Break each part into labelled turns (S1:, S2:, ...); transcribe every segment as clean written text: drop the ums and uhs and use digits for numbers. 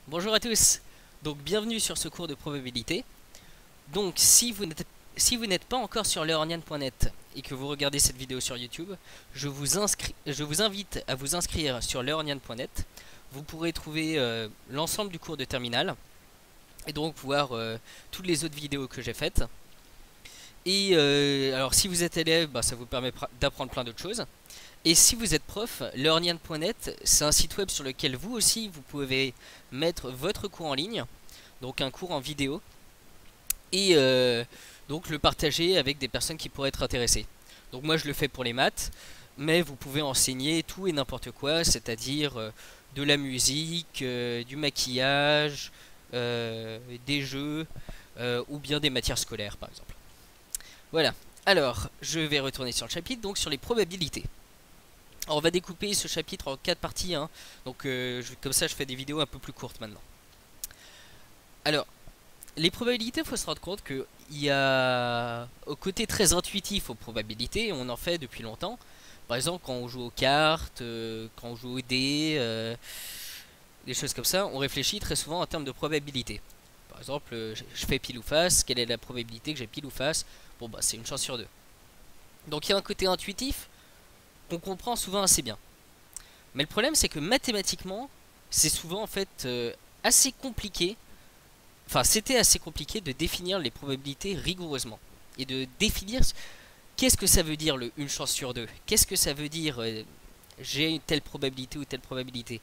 S1: Bonjour à tous, donc bienvenue sur ce cours de probabilité. Donc si vous n'êtes pas encore sur learnian.net et que vous regardez cette vidéo sur YouTube, je vous invite à vous inscrire sur learnian.net. Vous pourrez trouver l'ensemble du cours de terminale et donc voir toutes les autres vidéos que j'ai faites. Et alors si vous êtes élève, ça vous permet d'apprendre plein d'autres choses. Et si vous êtes prof, learnian.net, c'est un site web sur lequel vous aussi vous pouvez mettre votre cours en ligne, donc un cours en vidéo, et donc le partager avec des personnes qui pourraient être intéressées. Donc moi je le fais pour les maths, mais vous pouvez enseigner tout et n'importe quoi, c'est-à-dire de la musique, du maquillage, des jeux, ou bien des matières scolaires par exemple. Voilà, alors je vais retourner sur le chapitre, donc sur les probabilités. Alors on va découper ce chapitre en 4 parties, hein. Donc comme ça je fais des vidéos un peu plus courtes maintenant. Alors, les probabilités, il faut se rendre compte qu'il y a au côté très intuitif aux probabilités, on en fait depuis longtemps. Par exemple, quand on joue aux cartes, quand on joue aux dés, des choses comme ça, on réfléchit très souvent en termes de probabilité. Par exemple, je fais pile ou face, quelle est la probabilité que j'ai pile ou face? Bon bah c'est une chance sur deux. Donc il y a un côté intuitif qu'on comprend souvent assez bien. Mais le problème c'est que mathématiquement, c'est souvent en fait assez compliqué. Enfin, c'était assez compliqué de définir les probabilités rigoureusement. Et de définir qu'est-ce que ça veut dire le une chance sur deux. Qu'est-ce que ça veut dire j'ai une telle probabilité ou telle probabilité.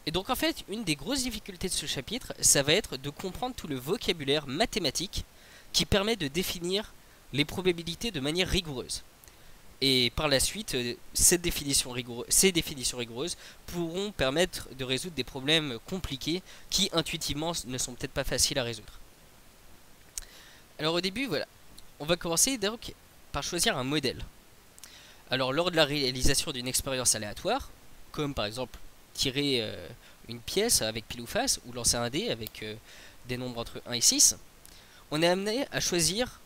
S1: Et donc en fait, une des grosses difficultés de ce chapitre, ça va être de comprendre tout le vocabulaire mathématique qui permet de définir les probabilités de manière rigoureuse. Et par la suite, ces définitions rigoureuses pourront permettre de résoudre des problèmes compliqués qui intuitivement ne sont peut-être pas faciles à résoudre. Alors au début, voilà, on va commencer donc par choisir un modèle. Alors lors de la réalisation d'une expérience aléatoire, comme par exemple tirer une pièce avec pile ou face, ou lancer un dé avec des nombres entre 1 et 6, on est amené à choisir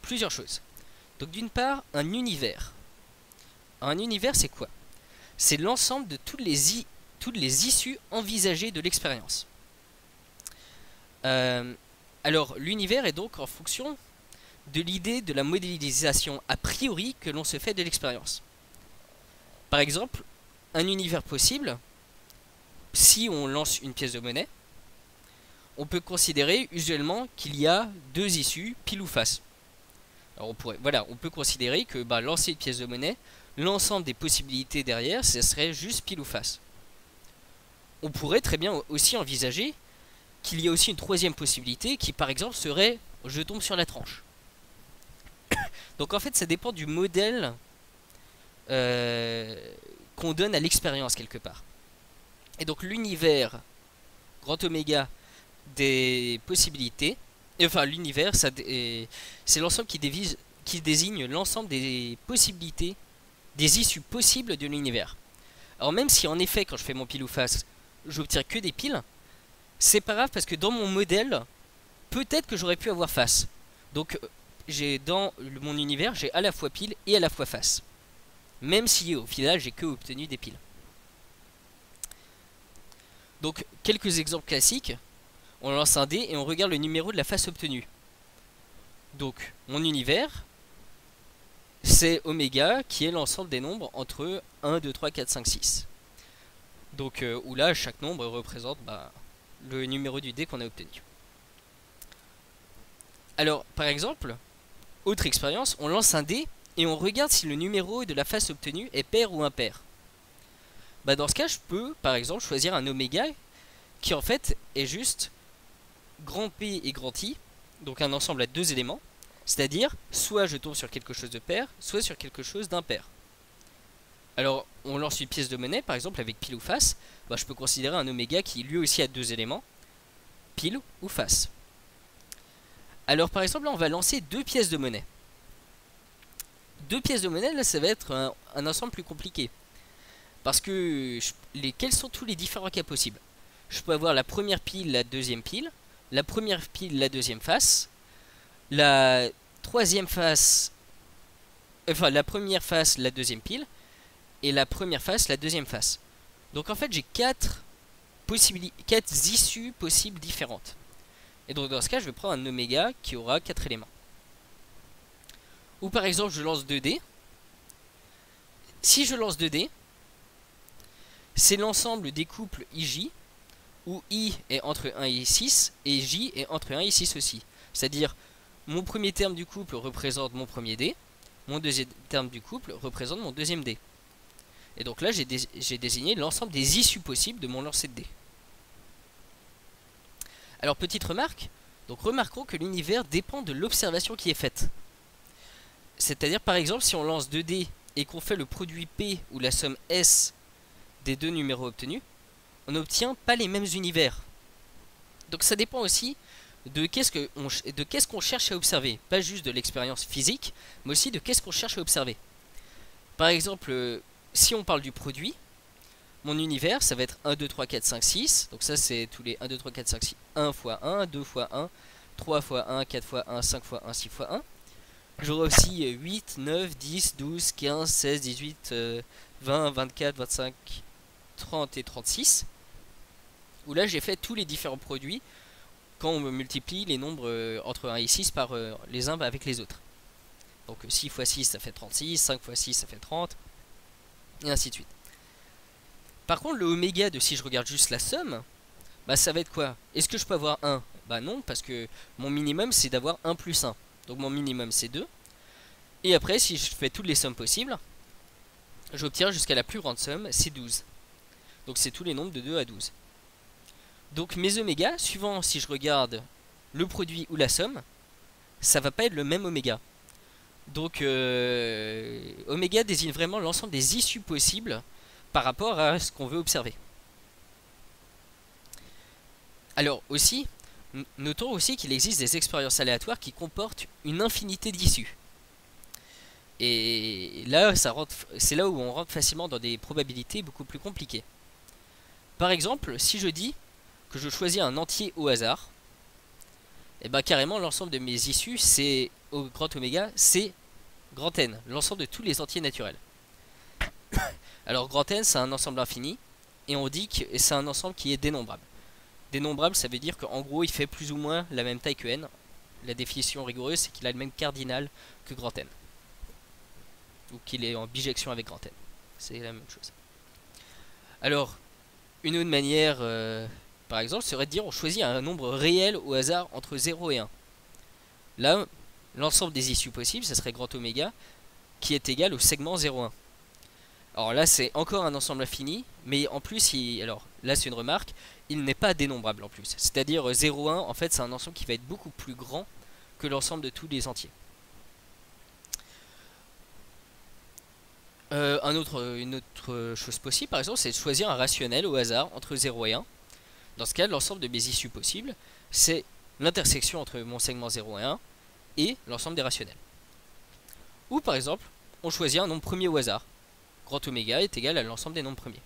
S1: plusieurs choses. Donc d'une part, un univers. Un univers, c'est quoi? C'est l'ensemble de toutes les issues envisagées de l'expérience. Alors, l'univers est donc en fonction de l'idée de la modélisation a priori que l'on se fait de l'expérience. Par exemple, un univers possible, si on lance une pièce de monnaie, on peut considérer usuellement qu'il y a deux issues, pile ou face. Alors on peut considérer que lancer une pièce de monnaie, l'ensemble des possibilités derrière, ce serait juste pile ou face. On pourrait très bien aussi envisager qu'il y a aussi une troisième possibilité qui par exemple serait je tombe sur la tranche. Donc en fait ça dépend du modèle qu'on donne à l'expérience quelque part. Et donc l'univers grand oméga des possibilités, enfin l'univers c'est l'ensemble qui désigne l'ensemble des possibilités, des issues possibles de l'univers. Alors même si en effet quand je fais mon pile ou face j'obtiens que des piles, c'est pas grave parce que dans mon modèle peut-être que j'aurais pu avoir face. Donc dans mon univers j'ai à la fois pile et à la fois face, même si au final j'ai que obtenu des piles. Donc quelques exemples classiques, on lance un dé et on regarde le numéro de la face obtenue. Donc mon univers c'est oméga qui est l'ensemble des nombres entre 1, 2, 3, 4, 5, 6. Donc où là chaque nombre représente le numéro du dé qu'on a obtenu. Alors par exemple, autre expérience, on lance un dé et on regarde si le numéro de la face obtenue est pair ou impair. Dans ce cas je peux par exemple choisir un oméga qui en fait est juste grand P et grand I, donc un ensemble à deux éléments. C'est-à-dire, soit je tombe sur quelque chose de pair, soit sur quelque chose d'impair. Alors, on lance une pièce de monnaie, par exemple, avec pile ou face. Je peux considérer un oméga qui lui aussi a deux éléments, pile ou face. Alors, par exemple, là, on va lancer deux pièces de monnaie. Deux pièces de monnaie, là, ça va être un ensemble plus compliqué. Parce que, quels sont tous les différents cas possibles? Je peux avoir la première pile, la deuxième pile, la première pile, la deuxième face, la troisième face, enfin la première face, la deuxième pile, et la première face, la deuxième face. Donc en fait j'ai quatre 4 issues possibles différentes. Et donc dans ce cas, je vais prendre un oméga qui aura 4 éléments. Ou par exemple, je lance 2D. Si je lance 2D, c'est l'ensemble des couples IJ, où I est entre 1 et 6, et J est entre 1 et 6 aussi. C'est-à-dire, mon premier terme du couple représente mon premier dé, mon deuxième terme du couple représente mon deuxième dé. Et donc là, j'ai désigné l'ensemble des issues possibles de mon lancer de dés. Alors, petite remarque, donc remarquons que l'univers dépend de l'observation qui est faite. C'est-à-dire, par exemple, si on lance 2 dés et qu'on fait le produit P ou la somme S des deux numéros obtenus, on n'obtient pas les mêmes univers. Donc ça dépend aussi de qu'est-ce qu'on cherche à observer. Pas juste de l'expérience physique, mais aussi de qu'est-ce qu'on cherche à observer. Par exemple, si on parle du produit, mon univers, ça va être 1, 2, 3, 4, 5, 6. Donc ça, c'est tous les 1, 2, 3, 4, 5, 6. 1 fois 1, 2 fois 1, 3 fois 1, 4 fois 1, 5 fois 1, 6 fois 1. J'aurai aussi 8, 9, 10, 12, 15, 16, 18, 20, 24, 25, 30 et 36. Où là, j'ai fait tous les différents produits quand on me multiplie les nombres entre 1 et 6 par les uns avec les autres. Donc 6 fois 6, ça fait 36, 5 fois 6, ça fait 30, et ainsi de suite. Par contre, le oméga de si je regarde juste la somme, bah ça va être quoi? Est-ce que je peux avoir 1? Bah non, parce que mon minimum c'est d'avoir 1 plus 1. Donc mon minimum c'est 2. Et après, si je fais toutes les sommes possibles, j'obtiens jusqu'à la plus grande somme, c'est 12. Donc c'est tous les nombres de 2 à 12. Donc mes omégas, suivant si je regarde le produit ou la somme, ça va pas être le même oméga. Donc oméga désigne vraiment l'ensemble des issues possibles par rapport à ce qu'on veut observer. Alors aussi, notons aussi qu'il existe des expériences aléatoires qui comportent une infinité d'issues. Et là, c'est là où on rentre facilement dans des probabilités beaucoup plus compliquées. Par exemple, si je dis que je choisis un entier au hasard, et bien carrément l'ensemble de mes issues, c'est au grand oméga, c'est grand N, l'ensemble de tous les entiers naturels. Alors grand N, c'est un ensemble infini, et on dit que c'est un ensemble qui est dénombrable. Dénombrable, ça veut dire qu'en gros, il fait plus ou moins la même taille que N. La définition rigoureuse, c'est qu'il a le même cardinal que grand N. Ou qu'il est en bijection avec grand N. C'est la même chose. Alors, une autre manière, par exemple, serait de dire on choisit un nombre réel au hasard entre 0 et 1. Là, l'ensemble des issues possibles, ça serait grand oméga, qui est égal au segment 0,1. Alors là, c'est encore un ensemble infini, mais en plus, alors là, c'est une remarque, il n'est pas dénombrable en plus. C'est-à-dire 0,1, en fait, c'est un ensemble qui va être beaucoup plus grand que l'ensemble de tous les entiers. Une autre chose possible, par exemple, c'est de choisir un rationnel au hasard entre 0 et 1. Dans ce cas, l'ensemble de mes issues possibles, c'est l'intersection entre mon segment 0 et 1 et l'ensemble des rationnels. Ou par exemple, on choisit un nombre premier au hasard. Grand oméga est égal à l'ensemble des nombres premiers.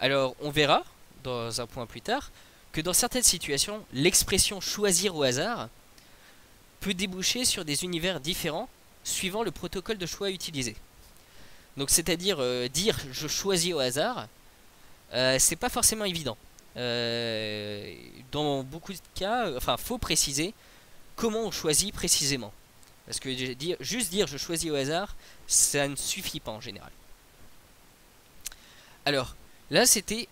S1: Alors, on verra, dans un point plus tard, que dans certaines situations, l'expression choisir au hasard peut déboucher sur des univers différents suivant le protocole de choix utilisé. Donc c'est-à-dire dire je choisis au hasard, c'est pas forcément évident. Dans beaucoup de cas, faut préciser comment on choisit précisément. Parce que juste dire je choisis au hasard, ça ne suffit pas en général. Alors, là c'était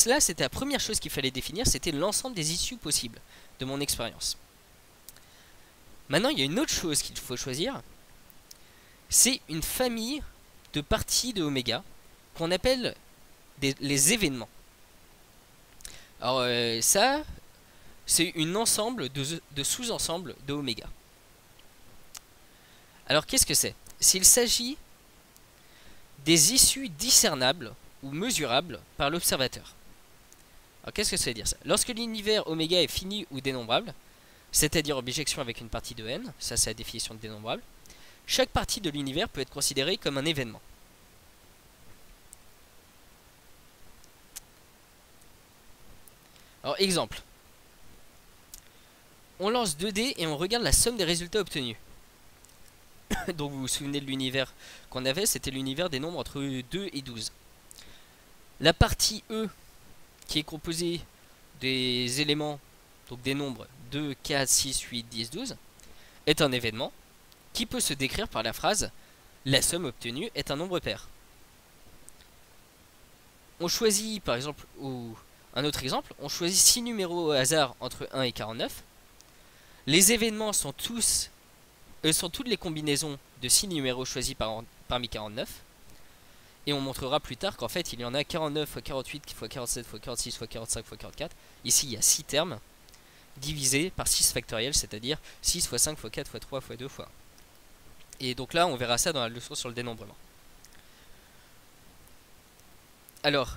S1: là c'était la première chose qu'il fallait définir, c'était l'ensemble des issues possibles de mon expérience. Maintenant, il y a une autre chose qu'il faut choisir, c'est une famille de parties de oméga qu'on appelle les événements. Alors ça, c'est un ensemble de sous-ensembles de oméga. Alors qu'est-ce que c'est? S'il s'agit des issues discernables ou mesurables par l'observateur. Alors qu'est-ce que ça veut dire ça? Lorsque l'univers oméga est fini ou dénombrable, c'est-à-dire en bijection avec une partie de n, ça c'est la définition de dénombrable, chaque partie de l'univers peut être considérée comme un événement. Alors exemple, on lance 2 dés et on regarde la somme des résultats obtenus. Donc vous vous souvenez de l'univers qu'on avait, c'était l'univers des nombres entre 2 et 12. La partie E, qui est composée des éléments, donc des nombres 2, 4, 6, 8, 10, 12, est un événement qui peut se décrire par la phrase la somme obtenue est un nombre pair. On choisit par exemple, ou un autre exemple, on choisit 6 numéros au hasard entre 1 et 49. Les événements sont toutes les combinaisons de 6 numéros choisis parmi 49. Et on montrera plus tard qu'en fait il y en a 49 x 48 x 47 x 46 x 45 x 44. Ici il y a 6 termes divisés par 6 factoriels, c'est-à-dire 6 x 5 x 4 x 3 x 2 x 1. Et donc là on verra ça dans la leçon sur le dénombrement. Alors,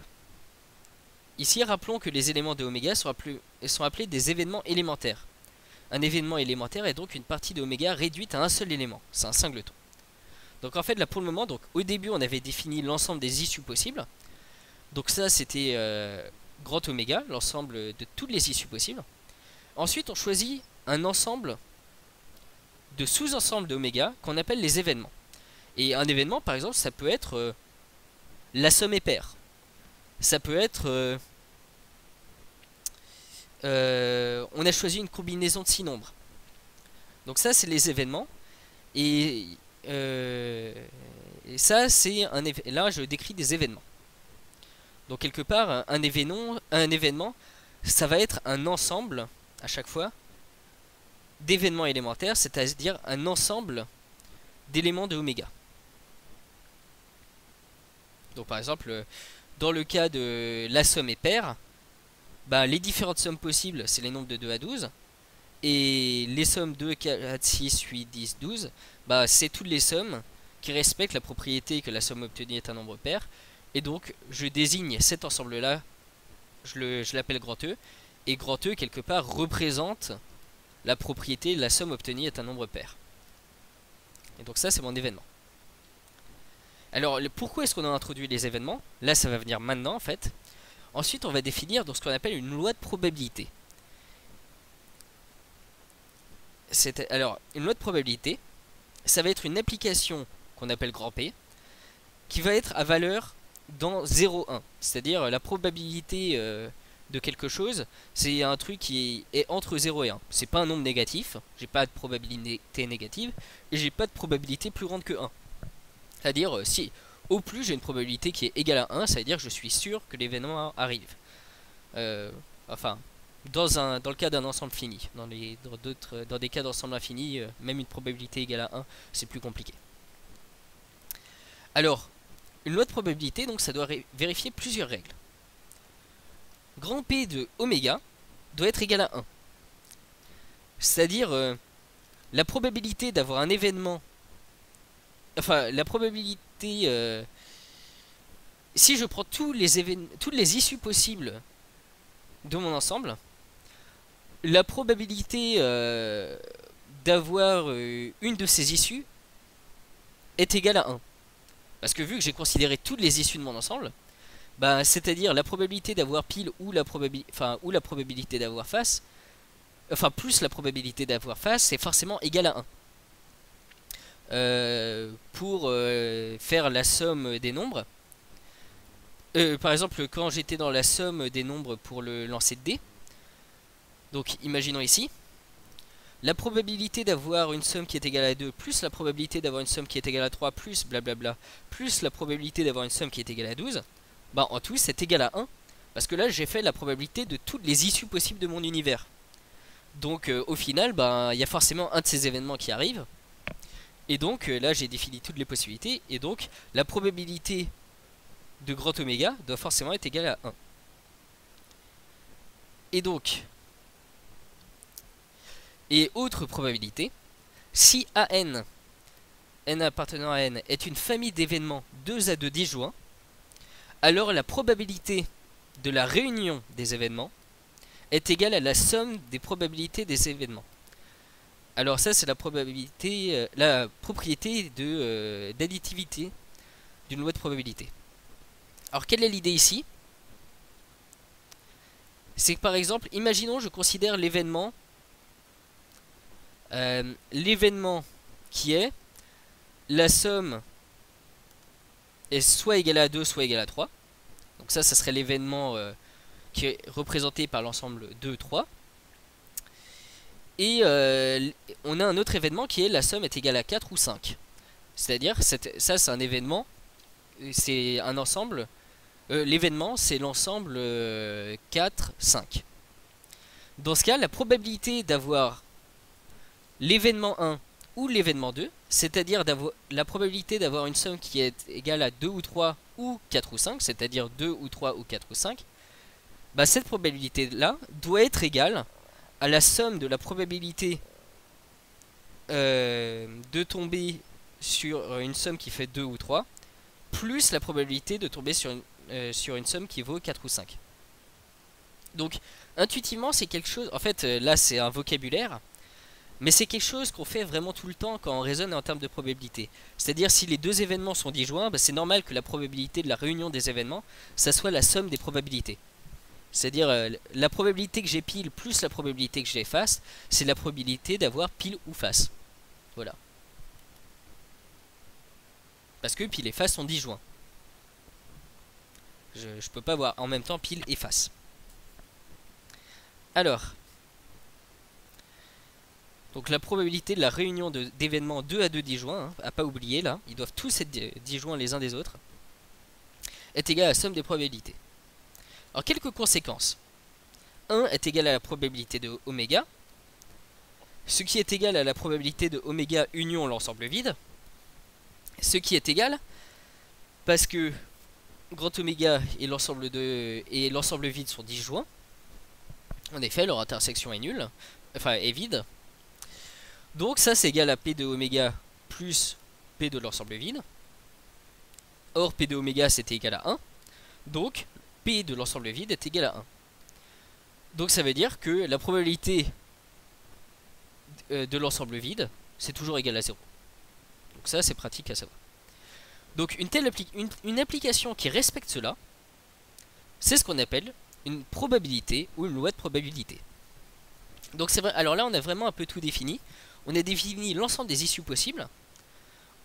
S1: ici rappelons que les éléments de oméga sont appelés des événements élémentaires. Un événement élémentaire est donc une partie de oméga réduite à un seul élément, c'est un singleton. Donc en fait là pour le moment, donc, au début on avait défini l'ensemble des issues possibles. Donc ça c'était grand oméga, l'ensemble de toutes les issues possibles. Ensuite on choisit un ensemble de sous-ensembles d'oméga qu'on appelle les événements. Et un événement par exemple ça peut être la somme est paire. Ça peut être on a choisi une combinaison de 6 nombres. Donc ça c'est les événements. Et ça c'est là je décris des événements. Donc quelque part un événement ça va être un ensemble à chaque fois d'événements élémentaires, c'est-à-dire un ensemble d'éléments de oméga. Donc par exemple dans le cas de la somme est paire, bah, les différentes sommes possibles c'est les nombres de 2 à 12. Et les sommes 2, 4, 6, 8, 10, 12, bah, c'est toutes les sommes qui respectent la propriété que la somme obtenue est un nombre pair. Et donc je désigne cet ensemble là, je l'appelle grand E. Et grand E quelque part représente la propriété la somme obtenue est un nombre pair. Et donc ça c'est mon événement. Alors pourquoi est-ce qu'on a introduit les événements? Là ça va venir maintenant en fait. Ensuite on va définir donc, ce qu'on appelle une loi de probabilité. Alors une loi de probabilité, ça va être une application qu'on appelle grand P, qui va être à valeur dans 0,1. C'est-à-dire la probabilité de quelque chose, c'est un truc qui est entre 0 et 1. C'est pas un nombre négatif, j'ai pas de probabilité négative, et j'ai pas de probabilité plus grande que 1. C'est-à-dire, si au plus j'ai une probabilité qui est égale à 1, ça veut dire que je suis sûr que l'événement arrive. Enfin, dans le cas d'un ensemble fini. Dans des cas d'ensemble infini, même une probabilité égale à 1, c'est plus compliqué. Alors, une loi de probabilité, donc ça doit vérifier plusieurs règles. Grand P de oméga doit être égal à 1. C'est-à-dire, la probabilité d'avoir un événement... Enfin, la probabilité... si je prends toutes les issues possibles de mon ensemble, la probabilité d'avoir une de ces issues est égale à 1. Parce que vu que j'ai considéré toutes les issues de mon ensemble, bah, c'est-à-dire la probabilité d'avoir pile ou la probabilité d'avoir face, enfin plus la probabilité d'avoir face, c'est forcément égal à 1. Pour faire la somme des nombres, par exemple quand j'étais dans la somme des nombres pour le lancer de dés, donc imaginons ici, la probabilité d'avoir une somme qui est égale à 2 plus la probabilité d'avoir une somme qui est égale à 3 plus blablabla plus la probabilité d'avoir une somme qui est égale à 12, bah en tout c'est égal à 1, parce que là j'ai fait la probabilité de toutes les issues possibles de mon univers. Donc au final, bah, y a forcément un de ces événements qui arrive, et donc là j'ai défini toutes les possibilités, et donc la probabilité de grand oméga doit forcément être égale à 1. Et donc... Et autre probabilité, si AN, n appartenant à n, est une famille d'événements 2 à 2 disjoints, alors la probabilité de la réunion des événements est égale à la somme des probabilités des événements. Alors ça c'est la probabilité, la propriété d'additivité d'une loi de probabilité. Alors quelle est l'idée ici? C'est que par exemple, imaginons je considère l'événement qui est la somme est soit égale à 2 soit égale à 3. Donc ça serait l'événement qui est représenté par l'ensemble 2, 3. Et on a un autre événement qui est la somme est égale à 4 ou 5. C'est-à-dire, ça c'est un événement, c'est un ensemble, l'événement c'est l'ensemble 4, 5. Dans ce cas, la probabilité d'avoir l'événement 1 ou l'événement 2, c'est-à-dire la probabilité d'avoir une somme qui est égale à 2 ou 3 ou 4 ou 5, c'est-à-dire 2 ou 3 ou 4 ou 5, bah cette probabilité-là doit être égale à la somme de la probabilité de tomber sur une somme qui fait 2 ou 3, plus la probabilité de tomber sur une somme qui vaut 4 ou 5. Donc, intuitivement, c'est quelque chose... En fait, là, c'est un vocabulaire, mais c'est quelque chose qu'on fait vraiment tout le temps quand on raisonne en termes de probabilité. C'est-à-dire, si les deux événements sont disjoints, bah, c'est normal que la probabilité de la réunion des événements, ça soit la somme des probabilités. C'est-à-dire, la probabilité que j'ai pile plus la probabilité que j'ai face, c'est la probabilité d'avoir pile ou face. Voilà. Parce que pile et face sont disjoints. Je peux pas avoir en même temps pile et face. Alors, donc la probabilité de la réunion d'événements 2 à 2 disjoints, hein, à pas oublier là, ils doivent tous être disjoints les uns des autres, est égale à la somme des probabilités. Alors quelques conséquences. 1 est égal à la probabilité de oméga, ce qui est égal à la probabilité de oméga union l'ensemble vide, ce qui est égal parce que grand oméga et l'ensemble vide sont disjoints. En effet, leur intersection est nulle, enfin est vide. Donc ça c'est égal à P de oméga plus P de l'ensemble vide. Or P de oméga c'était égal à 1. Donc P de l'ensemble vide est égal à 1. Donc ça veut dire que la probabilité de l'ensemble vide c'est toujours égal à 0. Donc ça c'est pratique à savoir. Donc une application qui respecte cela, c'est ce qu'on appelle une probabilité ou une loi de probabilité. Donc c'est vrai, alors là on a vraiment un peu tout défini. On a défini l'ensemble des issues possibles.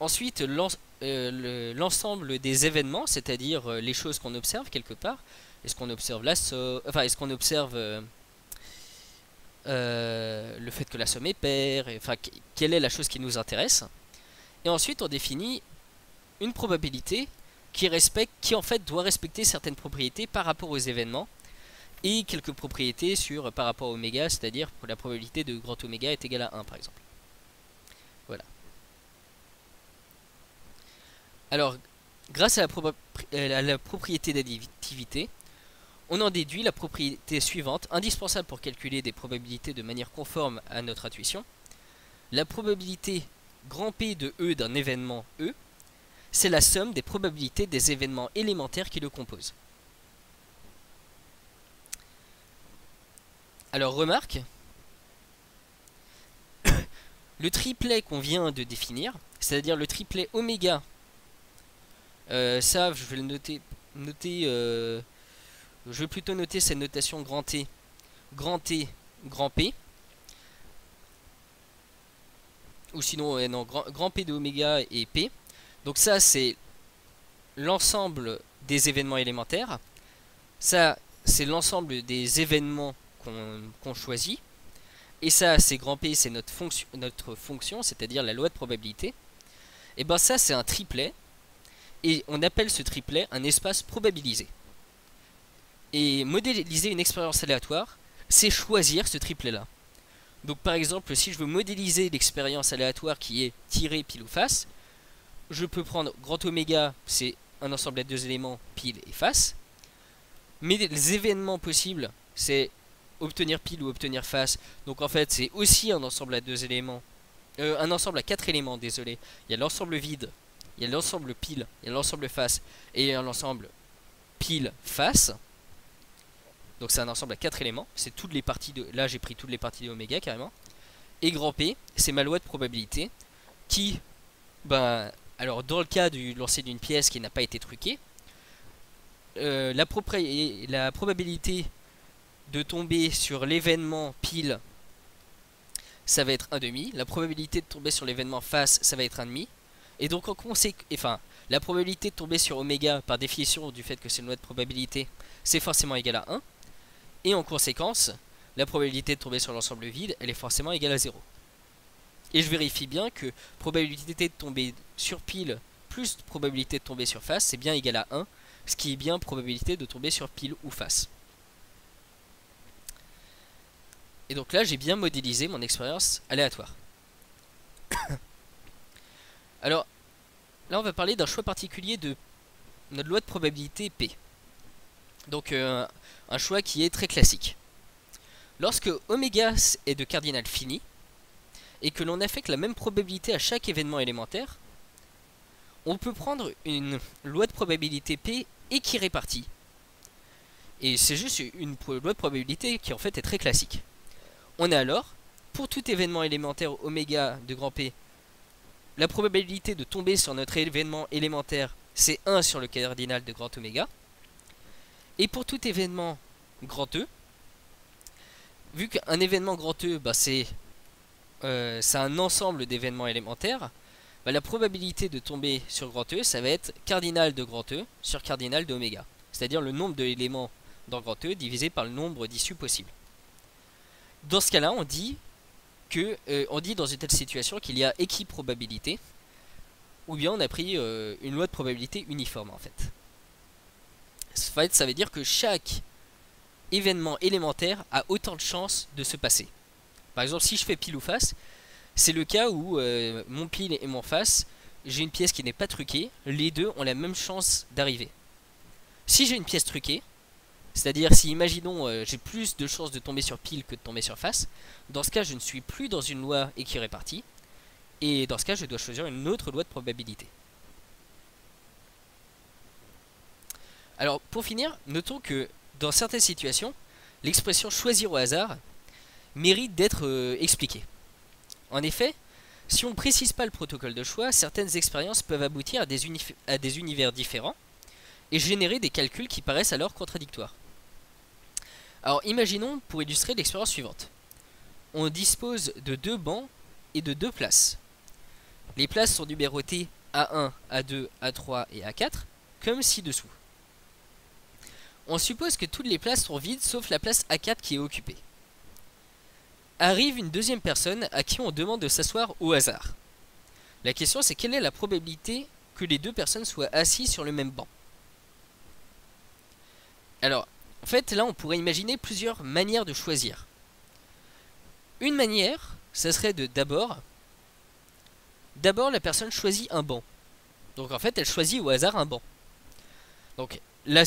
S1: Ensuite l'ensemble des événements, c'est-à-dire les choses qu'on observe quelque part. Est-ce qu'on observe la somme, enfin est-ce qu'on observe le fait que la somme est paire, enfin quelle est la chose qui nous intéresse. Et ensuite on définit une probabilité qui en fait doit respecter certaines propriétés par rapport aux événements et quelques propriétés par rapport à oméga, c'est-à-dire que la probabilité de grand oméga est égale à 1 par exemple. Voilà. Alors, grâce à la propriété d'additivité, on en déduit la propriété suivante, indispensable pour calculer des probabilités de manière conforme à notre intuition. La probabilité grand P de E d'un événement E, c'est la somme des probabilités des événements élémentaires qui le composent. Alors remarque, le triplet qu'on vient de définir, c'est-à-dire le triplet oméga, ça je vais le noter, je vais plutôt noter cette notation grand T, grand P, ou sinon non, grand P de oméga et P. Donc ça c'est l'ensemble des événements élémentaires, ça c'est l'ensemble des événements qu'on choisit, et ça c'est grand P, c'est notre fonction, c'est-à-dire la loi de probabilité. Et ben ça c'est un triplet, et on appelle ce triplet un espace probabilisé. Et modéliser une expérience aléatoire, c'est choisir ce triplet là. Donc par exemple, si je veux modéliser l'expérience aléatoire qui est tirée pile ou face, je peux prendre grand oméga, c'est un ensemble à deux éléments pile et face. Mais les événements possibles, c'est obtenir pile ou obtenir face. Donc en fait, c'est aussi un ensemble à deux éléments. Un ensemble à quatre éléments, désolé. Il y a l'ensemble vide, il y a l'ensemble pile, il y a l'ensemble face, et il y a l'ensemble pile face. Donc c'est un ensemble à 4 éléments. C'est toutes les parties de... Là j'ai pris toutes les parties de oméga carrément. Et grand P, c'est ma loi de probabilité qui... Ben... Alors dans le cas du lancer d'une pièce qui n'a pas été truquée, la probabilité de tomber sur l'événement pile, ça va être 1,5. La probabilité de tomber sur l'événement face, ça va être 1,5. Et donc en conséquence... Enfin, La probabilité de tomber sur oméga, par définition du fait que c'est une loi de probabilité, c'est forcément égal à 1. Et en conséquence, la probabilité de tomber sur l'ensemble vide, elle est forcément égale à 0. Et je vérifie bien que probabilité de tomber sur pile plus probabilité de tomber sur face, c'est bien égal à 1, ce qui est bien probabilité de tomber sur pile ou face. Et donc là, j'ai bien modélisé mon expérience aléatoire. Alors, là, on va parler d'un choix particulier de notre loi de probabilité P. Donc, un choix qui est très classique. Lorsque oméga est de cardinal fini, et que l'on affecte la même probabilité à chaque événement élémentaire, on peut prendre une loi de probabilité P équirépartie. Et c'est juste une loi de probabilité qui en fait est très classique. On a alors, pour tout événement élémentaire oméga de grand P, la probabilité de tomber sur notre événement élémentaire, c'est 1 sur le cardinal de grand oméga. Et pour tout événement grand E, vu qu'un événement grand E, c'est un ensemble d'événements élémentaires, la probabilité de tomber sur grand E, ça va être cardinal de grand E sur cardinal d'oméga. C'est-à-dire le nombre d'éléments dans grand E divisé par le nombre d'issues possibles. Dans ce cas-là, on dit dans une telle situation qu'il y a équiprobabilité, ou bien on a pris une loi de probabilité uniforme en fait. En fait, ça veut dire que chaque événement élémentaire a autant de chances de se passer. Par exemple, si je fais pile ou face, c'est le cas où mon pile et mon face, j'ai une pièce qui n'est pas truquée, les deux ont la même chance d'arriver. Si j'ai une pièce truquée, c'est-à-dire si, imaginons, j'ai plus de chances de tomber sur pile que de tomber sur face, dans ce cas, je ne suis plus dans une loi équirépartie, et dans ce cas, je dois choisir une autre loi de probabilité. Alors, pour finir, notons que dans certaines situations, l'expression choisir au hasard mérite d'être expliquée. En effet, si on ne précise pas le protocole de choix, certaines expériences peuvent aboutir à des univers différents et générer des calculs qui paraissent alors contradictoires. Alors imaginons pour illustrer l'expérience suivante. On dispose de 2 bancs et de 2 places. Les places sont numérotées A1, A2, A3 et A4, comme ci-dessous. On suppose que toutes les places sont vides sauf la place A4 qui est occupée. Arrive une deuxième personne à qui on demande de s'asseoir au hasard. La question c'est quelle est la probabilité que les deux personnes soient assises sur le même banc. Alors, en fait, là on pourrait imaginer plusieurs manières de choisir. Une manière, ça serait de d'abord la personne choisit un banc. Donc en fait, elle choisit au hasard un banc. Donc la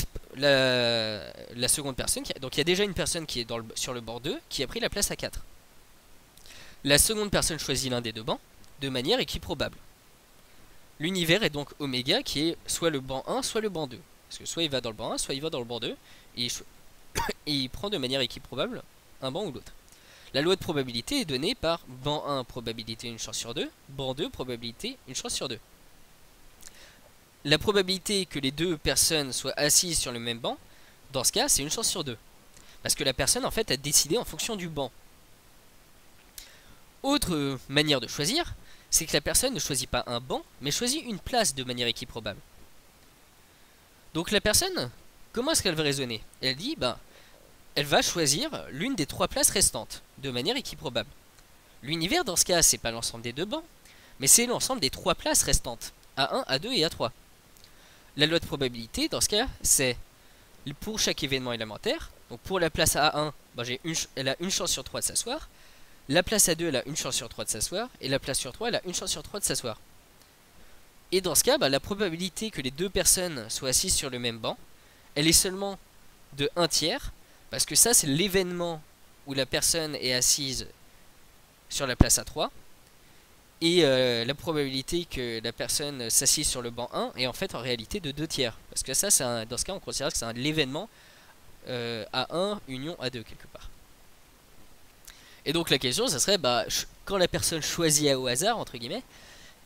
S1: seconde personne, donc il y a déjà une personne qui est sur le banc 2 qui a pris la place A4. La seconde personne choisit l'un des deux bancs de manière équiprobable. L'univers est donc oméga qui est soit le banc 1 soit le banc 2. Parce que soit il va dans le banc 1 soit il va dans le banc 2 et il prend de manière équiprobable un banc ou l'autre. La loi de probabilité est donnée par banc 1 probabilité 1 chance sur 2, banc 2 probabilité 1 chance sur 2. La probabilité que les deux personnes soient assises sur le même banc, dans ce cas c'est 1 chance sur 2. Parce que la personne en fait a décidé en fonction du banc. Autre manière de choisir, c'est que la personne ne choisit pas un banc, mais choisit une place de manière équiprobable. Donc la personne, comment est-ce qu'elle va raisonner? Elle dit, elle va choisir l'une des 3 places restantes, de manière équiprobable. L'univers, dans ce cas, c'est pas l'ensemble des 2 bancs, mais c'est l'ensemble des 3 places restantes, A1, A2 et A3. La loi de probabilité, dans ce cas, c'est pour chaque événement élémentaire. Donc pour la place A1, elle a 1 chance sur 3 de s'asseoir. La place A2, elle a 1 chance sur 3 de s'asseoir. Et la place sur 3, elle a 1 chance sur 3 de s'asseoir. Et dans ce cas, la probabilité que les deux personnes soient assises sur le même banc, elle est seulement de 1 tiers. Parce que ça, c'est l'événement où la personne est assise sur la place A3. Et la probabilité que la personne s'assise sur le banc 1 est en fait en réalité de 2 tiers. Parce que ça, dans ce cas, on considère que c'est l'événement A1 union A2 quelque part. Et donc la question, ça serait, quand la personne choisit au hasard, entre guillemets,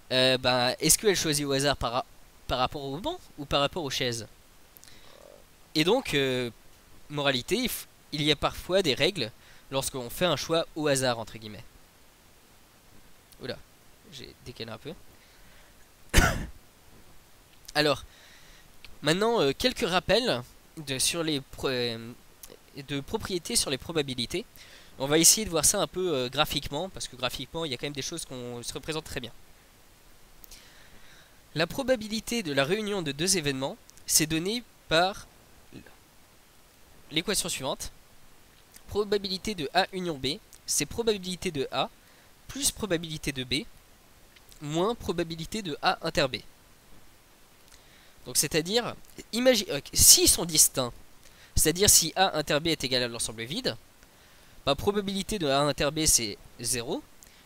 S1: est-ce qu'elle choisit au hasard par rapport au banc ou par rapport aux chaises? Et donc, moralité, il y a parfois des règles lorsqu'on fait un choix au hasard, entre guillemets. Oula, j'ai décalé un peu. Alors, maintenant, quelques rappels de propriétés sur les probabilités. On va essayer de voir ça un peu graphiquement, parce que graphiquement, il y a quand même des choses qu'on se représente très bien. La probabilité de la réunion de deux événements, c'est donné par l'équation suivante. Probabilité de A union B, c'est probabilité de A plus probabilité de B moins probabilité de A inter B. Donc c'est-à-dire, s'ils sont distincts, c'est-à-dire si A inter B est égal à l'ensemble vide, bah, probabilité de A inter B c'est 0,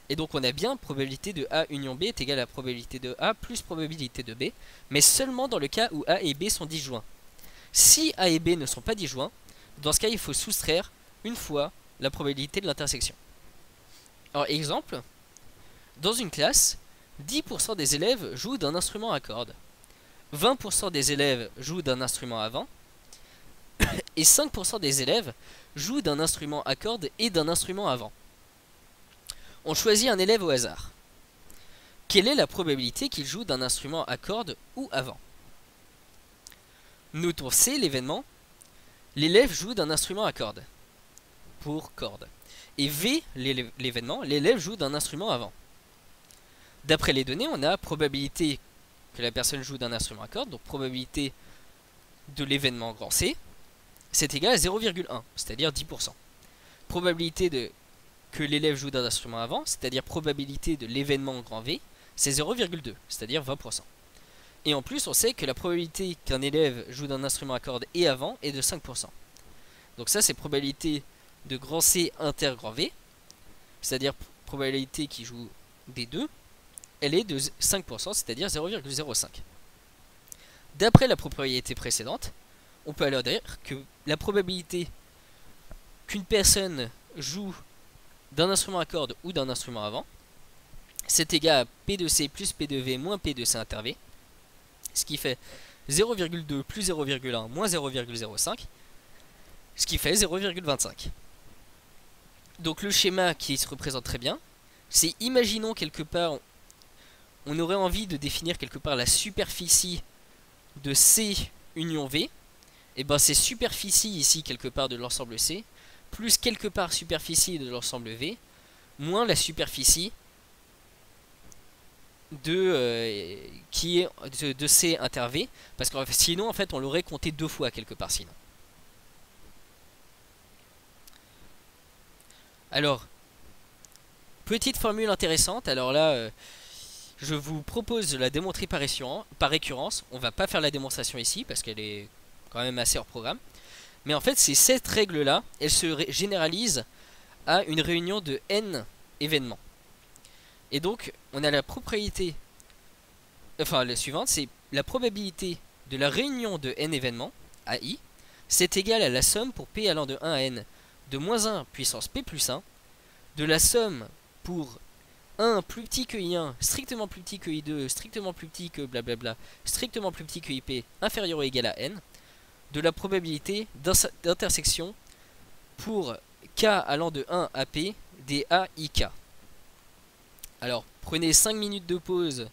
S1: et donc on a bien probabilité de A union B est égale à probabilité de A plus probabilité de B, mais seulement dans le cas où A et B sont disjoints. Si A et B ne sont pas disjoints, dans ce cas il faut soustraire une fois la probabilité de l'intersection. Alors exemple, dans une classe, 10% des élèves jouent d'un instrument à cordes, 20% des élèves jouent d'un instrument à vent, et 5% des élèves jouent d'un instrument à cordes et d'un instrument à vent. On choisit un élève au hasard. Quelle est la probabilité qu'il joue d'un instrument à cordes ou à vent? Notons C l'événement. L'élève joue d'un instrument à cordes, pour cordes. Et V l'événement, l'élève joue d'un instrument à vent. D'après les données, on a probabilité que la personne joue d'un instrument à cordes, donc probabilité de l'événement grand C, c'est égal à 0,1, c'est-à-dire 10%. Probabilité que l'élève joue d'un instrument à vent, c'est-à-dire probabilité de l'événement grand V, c'est 0,2, c'est-à-dire 20%. Et en plus, on sait que la probabilité qu'un élève joue d'un instrument à cordes et à vent est de 5%. Donc ça, c'est probabilité de grand C inter grand V, c'est-à-dire probabilité qui joue des deux, elle est de 5%, c'est-à-dire 0,05. D'après la propriété précédente, on peut alors dire que la probabilité qu'une personne joue d'un instrument à cordes ou d'un instrument à vent, c'est égal à P de C plus P de V moins P de C inter V, ce qui fait 0,2 plus 0,1 moins 0,05, ce qui fait 0,25. Donc le schéma qui se représente très bien, c'est imaginons quelque part, on aurait envie de définir quelque part la superficie de C union V, et ben c'est superficie ici quelque part de l'ensemble C, plus quelque part superficie de l'ensemble V, moins la superficie de C inter V, parce que sinon en fait on l'aurait compté deux fois quelque part sinon. Alors, petite formule intéressante, alors là je vous propose de la démontrer par récurrence. On va pas faire la démonstration ici parce qu'elle est quand même assez hors programme. Mais en fait, c'est cette règle-là, elle se généralise à une réunion de n événements. Et donc, on a la propriété, enfin la suivante, c'est la probabilité de la réunion de n événements, AI, c'est égal à la somme pour p allant de 1 à n de moins 1 puissance p plus 1, de la somme pour 1 plus petit que I1, strictement plus petit que I2, strictement plus petit que blablabla, strictement plus petit que IP, inférieur ou égal à n, de la probabilité d'intersection pour k allant de 1 à p des a ik. Alors, prenez 5 minutes de pause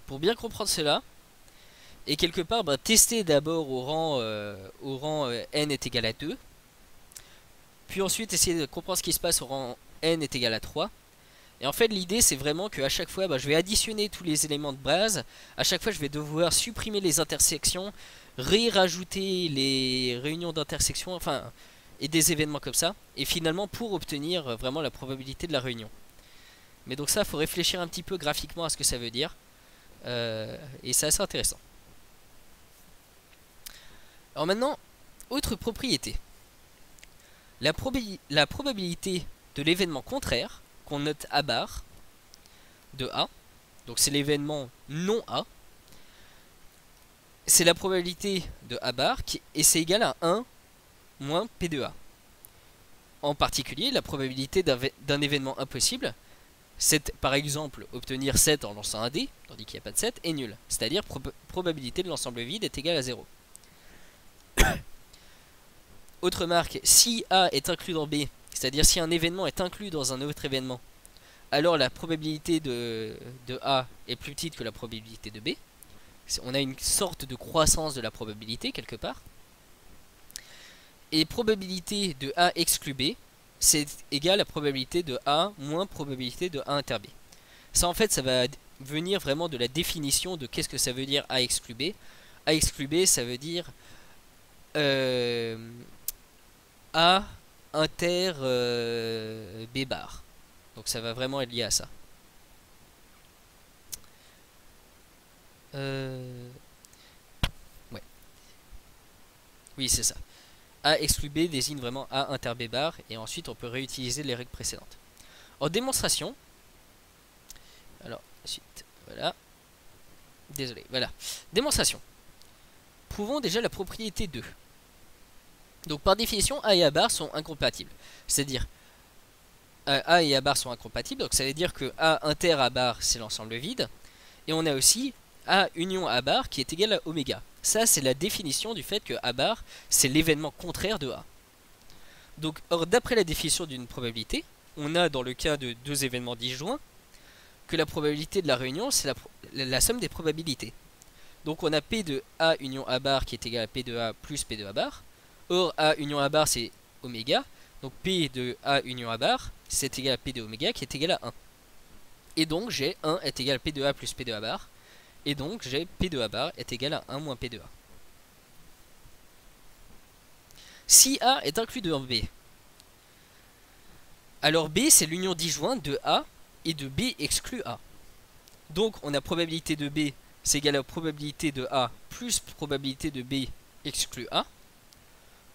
S1: pour bien comprendre cela, et quelque part, testez d'abord au rang n est égal à 2, puis ensuite essayez de comprendre ce qui se passe au rang n est égal à 3, et en fait l'idée c'est vraiment qu'à chaque fois je vais additionner tous les éléments de base, à chaque fois je vais devoir supprimer les intersections, rajouter les réunions d'intersection, enfin, et des événements comme ça, et finalement pour obtenir vraiment la probabilité de la réunion. Mais donc ça, faut réfléchir un petit peu graphiquement à ce que ça veut dire, et c'est assez intéressant. Alors maintenant, autre propriété. La probabilité de l'événement contraire, qu'on note A bar, de A, donc c'est l'événement non A, c'est la probabilité de A bar, et c'est égal à 1 moins P de A. En particulier, la probabilité d'un événement impossible, c'est par exemple obtenir 7 en lançant un dé, tandis qu'il n'y a pas de 7, est nul. C'est-à-dire probabilité de l'ensemble vide est égale à 0. Autre remarque, si A est inclus dans B, c'est-à-dire si un événement est inclus dans un autre événement, alors la probabilité de A est plus petite que la probabilité de B. On a une sorte de croissance de la probabilité quelque part. Et probabilité de A exclu B, c'est égal à probabilité de A moins probabilité de A inter B. Ça en fait, ça va venir vraiment de la définition de qu'est-ce que ça veut dire A exclu B. A exclu B, ça veut dire A inter B bar. Donc ça va vraiment être lié à ça. Ouais. Oui, c'est ça. A exclu B désigne vraiment A inter B bar. Et ensuite, on peut réutiliser les règles précédentes. En démonstration, alors, ensuite, voilà. Désolé, voilà. Démonstration. Prouvons déjà la propriété 2. Donc, par définition, A et A bar sont incompatibles. C'est-à-dire, A et A bar sont incompatibles. Donc, ça veut dire que A inter A bar, c'est l'ensemble vide. Et on a aussi A union A bar qui est égal à oméga. Ça, c'est la définition du fait que A bar, c'est l'événement contraire de A. Donc, or, d'après la définition d'une probabilité, on a dans le cas de deux événements disjoints que la probabilité de la réunion, c'est la somme des probabilités. Donc, on a P de A union A bar qui est égal à P de A plus P de A bar. Or, A union A bar, c'est oméga. Donc, P de A union A bar, c'est égal à P de oméga qui est égal à 1. Et donc, j'ai 1 est égal à P de A plus P de A bar. Et donc, j'ai P de A bar est égal à 1 moins P de A. Si A est inclus dans B, alors B, c'est l'union disjointe de A et de B exclut A. Donc, on a probabilité de B, c'est égal à probabilité de A plus probabilité de B exclut A.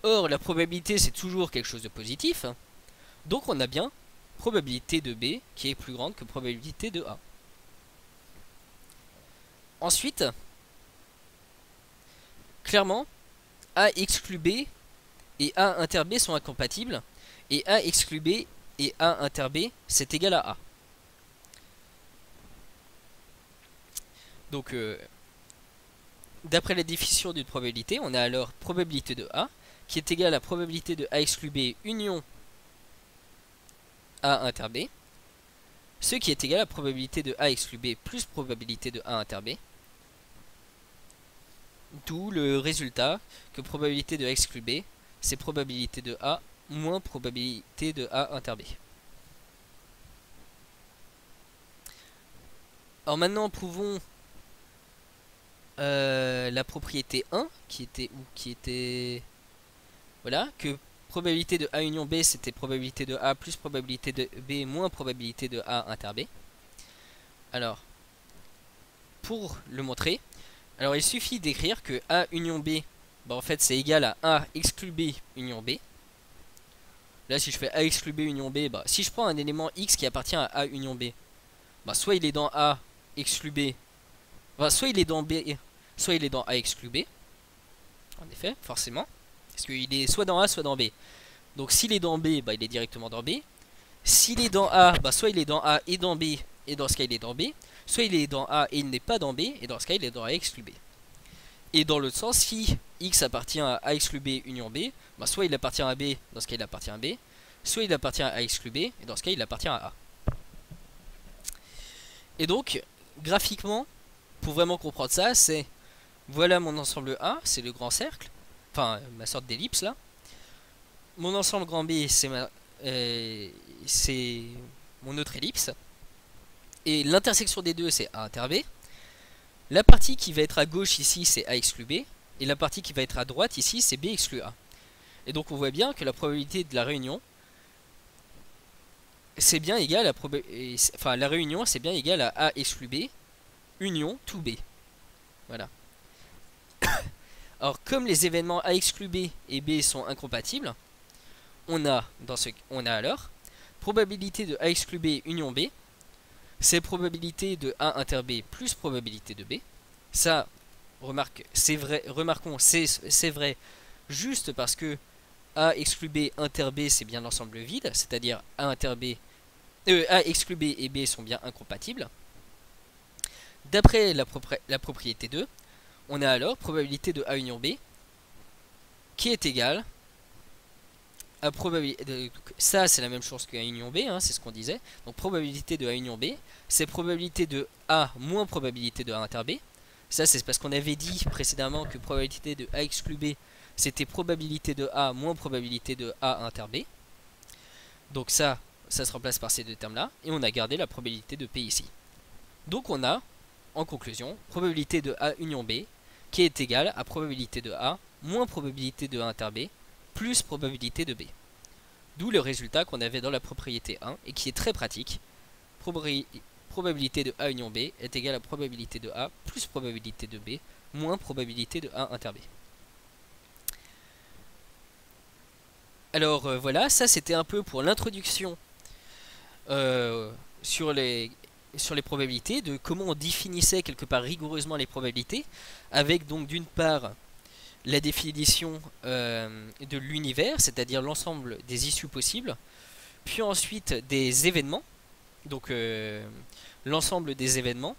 S1: Or, la probabilité, c'est toujours quelque chose de positif. Donc, on a bien probabilité de B qui est plus grande que probabilité de A. Ensuite, clairement, A exclut B et A inter B sont incompatibles. Et A exclut B et A inter B, c'est égal à A. Donc, d'après la définition d'une probabilité, on a alors probabilité de A qui est égale à probabilité de A exclu B union A inter B, ce qui est égal à probabilité de A exclu B plus probabilité de A inter B. D'où le résultat que probabilité de A exclu B, c'est probabilité de A moins probabilité de A inter B. Alors maintenant, prouvons la propriété 1 qui était voilà, que probabilité de A union B c'était probabilité de A plus probabilité de B moins probabilité de A inter B. Alors, pour le montrer, alors il suffit d'écrire que A union B, bah en fait c'est égal à A exclu B union B. Là si je fais A exclu B union B, bah si je prends un élément X qui appartient à A union B, bah soit il est dans A exclu B, bah soit il est dans B, soit il est dans A exclu B. En effet, forcément. Parce qu'il est soit dans A, soit dans B. Donc s'il est dans B, bah il est directement dans B. S'il est dans A, bah soit il est dans A et dans B, et dans ce cas il est dans B. Soit il est dans A et il n'est pas dans B, et dans ce cas il est dans A exclu B. Et dans l'autre sens, si X appartient à A exclu B union B, bah soit il appartient à B, dans ce cas il appartient à B. Soit il appartient à A exclu B, et dans ce cas il appartient à A. Et donc, graphiquement, pour vraiment comprendre ça, c'est voilà mon ensemble A, c'est le grand cercle, enfin ma sorte d'ellipse là. Mon ensemble grand B, c'est mon autre ellipse. Et l'intersection des deux, c'est A inter B. La partie qui va être à gauche ici, c'est A exclu B. Et la partie qui va être à droite ici, c'est B exclu A. Et donc on voit bien que la probabilité de la réunion, c'est bien égal à enfin la réunion, c'est bien égal à A exclu B union tout B. Voilà. Alors comme les événements A exclu B et B sont incompatibles, on a alors probabilité de A exclu B union B, c'est probabilité de A inter B plus probabilité de B. Ça, c'est vrai, remarquons, c'est vrai juste parce que A exclu B inter B c'est bien l'ensemble vide, c'est-à-dire A inter B, A exclu B et B sont bien incompatibles. D'après la propriété 2, on a alors probabilité de A union B qui est égale à probabilité. Ça, c'est la même chose que A union B, hein, c'est ce qu'on disait. Donc, probabilité de A union B, c'est probabilité de A moins probabilité de A inter B. Ça c'est parce qu'on avait dit précédemment que probabilité de A exclu B, c'était probabilité de A moins probabilité de A inter B. Donc ça se remplace par ces deux termes-là. Et on a gardé la probabilité de P ici. Donc on a, en conclusion, probabilité de A union B, qui est égale à probabilité de A moins probabilité de A inter B, plus probabilité de B. D'où le résultat qu'on avait dans la propriété 1, et qui est très pratique. Probabilité de A union B est égale à probabilité de A plus probabilité de B, moins probabilité de A inter B. Alors voilà, ça c'était un peu pour l'introduction sur les probabilités, de comment on définissait quelque part rigoureusement les probabilités, avec donc d'une part la définition de l'univers, c'est-à-dire l'ensemble des issues possibles, puis ensuite des événements, donc l'ensemble des événements,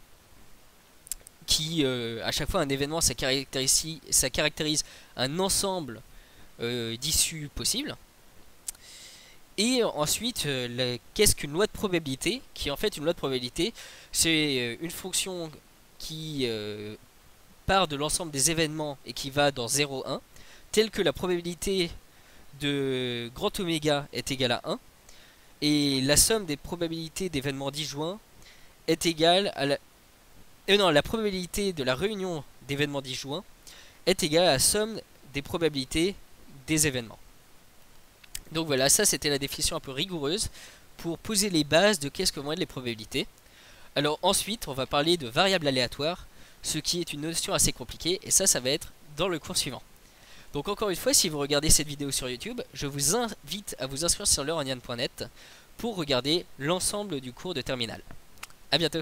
S1: qui à chaque fois un événement ça caractérise un ensemble d'issues possibles. Et ensuite, qu'est-ce qu'une loi de probabilité? Qui est en fait une loi de probabilité, c'est une fonction qui part de l'ensemble des événements et qui va dans 0, 1, telle que la probabilité de grand oméga est égale à 1, et la somme des probabilités d'événements disjoints est égale à la probabilité de la réunion d'événements disjoints est égale à la somme des probabilités des événements. Donc voilà, ça c'était la définition un peu rigoureuse pour poser les bases de qu'est-ce que vont être les probabilités. Alors ensuite, on va parler de variables aléatoires, ce qui est une notion assez compliquée, et ça va être dans le cours suivant. Donc encore une fois, si vous regardez cette vidéo sur YouTube, je vous invite à vous inscrire sur learnian.net pour regarder l'ensemble du cours de terminale. A bientôt.